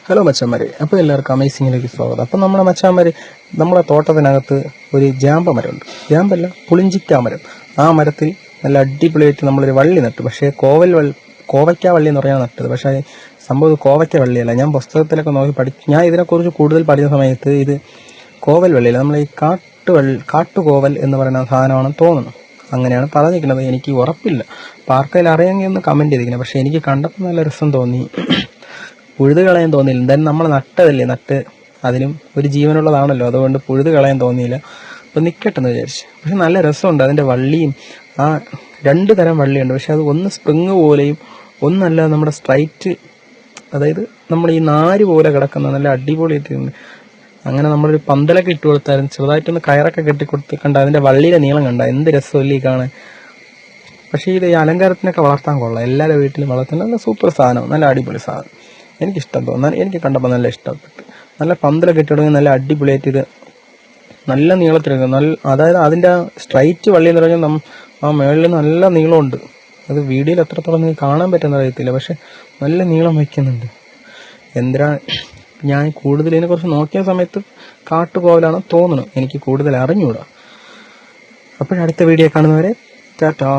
Hello മച്ചാന്മാരെ, അപ്പോൾ എല്ലാവർക്കും അമേസിങ്ങിലേക്ക് സ്വാഗതം. അപ്പം നമ്മുടെ മച്ചാന്മാർ നമ്മുടെ തോട്ടത്തിനകത്ത് ഒരു ജാമ്പ മരമുണ്ട്. ജാമ്പല്ല, പുളിഞ്ചിക്ക മരം. ആ മരത്തിൽ നല്ല അടിപൊളിയായിട്ട് നമ്മളൊരു വള്ളി നട്ടു. പക്ഷേ കോവയ്ക്ക വള്ളി എന്ന് പറയാൻ നട്ടത്. പക്ഷേ സംഭവം കോവയ്ക്ക വള്ളിയല്ല. ഞാൻ പുസ്തകത്തിലൊക്കെ നോക്കി ഞാൻ ഇതിനെക്കുറിച്ച് കൂടുതൽ പഠിച്ച സമയത്ത് ഇത് കോവൽ വള്ളിയല്ല, നമ്മൾ ഈ കാട്ടുകോവൽ എന്ന് പറയുന്ന സാധനമാണെന്ന് തോന്നുന്നു. അങ്ങനെയാണ് പറഞ്ഞിരിക്കുന്നത്. എനിക്ക് ഉറപ്പില്ല. അപ്പോൾ ആർക്കെങ്കിലും അറിയാമെങ്കിൽ ഒന്ന് കമൻറ്റ് ചെയ്തിരിക്കണം. പക്ഷേ എനിക്ക് കണ്ടപ്പോൾ നല്ല രസം തോന്നി. പുഴുത് കളയാൻ തോന്നിയില്ല. എന്തായാലും നമ്മൾ നട്ടതല്ലേ, അതിനും ഒരു ജീവനുള്ളതാണല്ലോ, അതുകൊണ്ട് പുഴുത് കളയാൻ തോന്നിയില്ല. അപ്പോൾ നിൽക്കട്ടെന്ന് വിചാരിച്ചു. പക്ഷെ നല്ല രസമുണ്ട്. അതിൻ്റെ വള്ളിയും ആ 2 തരം വള്ളിയുണ്ട്. പക്ഷെ അത് ഒന്ന് സ്പ്രിങ് പോലെയും ഒന്നല്ല നമ്മുടെ സ്ട്രൈറ്റ്, അതായത് നമ്മൾ ഈ നാര് പോലെ കിടക്കുന്ന നല്ല അടിപൊളിയായിട്ടുണ്ട്. അങ്ങനെ നമ്മളൊരു പന്തലൊക്കെ ഇട്ട് കൊടുത്താലും ചെറുതായിട്ടൊന്ന് കയറൊക്കെ കെട്ടിക്കൊടുത്ത് കണ്ട അതിൻ്റെ വള്ളിയുടെ നീളം കണ്ട എന്ത് രസമല്ലേ കാണാൻ. പക്ഷേ ഇത് ഈ അലങ്കാരത്തിനൊക്കെ വളർത്താൻ കൊള്ളാം. എല്ലാവരുടെ വീട്ടിലും വളർത്താൻ നല്ല സൂപ്പർ സാധനം, നല്ല അടിപൊളി സാധനം. എനിക്കിഷ്ടം തോന്നാൻ, എനിക്ക് കണ്ടപ്പോൾ നല്ല ഇഷ്ടപ്പെട്ടു. നല്ല പന്തലൊക്കെ ഇട്ട് തുടങ്ങി നല്ല അടിപൊളിയായിട്ട് ഇത് നല്ല നീളത്തിലെടുക്കും. അതായത് അതിൻ്റെ സ്ട്രൈറ്റ് വള്ളി എന്ന് പറഞ്ഞാൽ ആ മുകളിൽ നല്ല നീളമുണ്ട്. അത് വീഡിയോയിൽ എത്രത്തോളം നിങ്ങൾക്ക് കാണാൻ പറ്റുന്ന അറിയത്തില്ല, പക്ഷെ നല്ല നീളം വയ്ക്കുന്നുണ്ട്. എന്തിനാ ഞാൻ കൂടുതൽ ഇതിനെക്കുറിച്ച് നോക്കിയ സമയത്ത് കാട്ടുകോവലാണ് തോന്നുന്നു. എനിക്ക് കൂടുതൽ അറിഞ്ഞുകൂടാ. അപ്പോഴടുത്ത വീഡിയോ കാണുന്നവരെ ടാറ്റാ.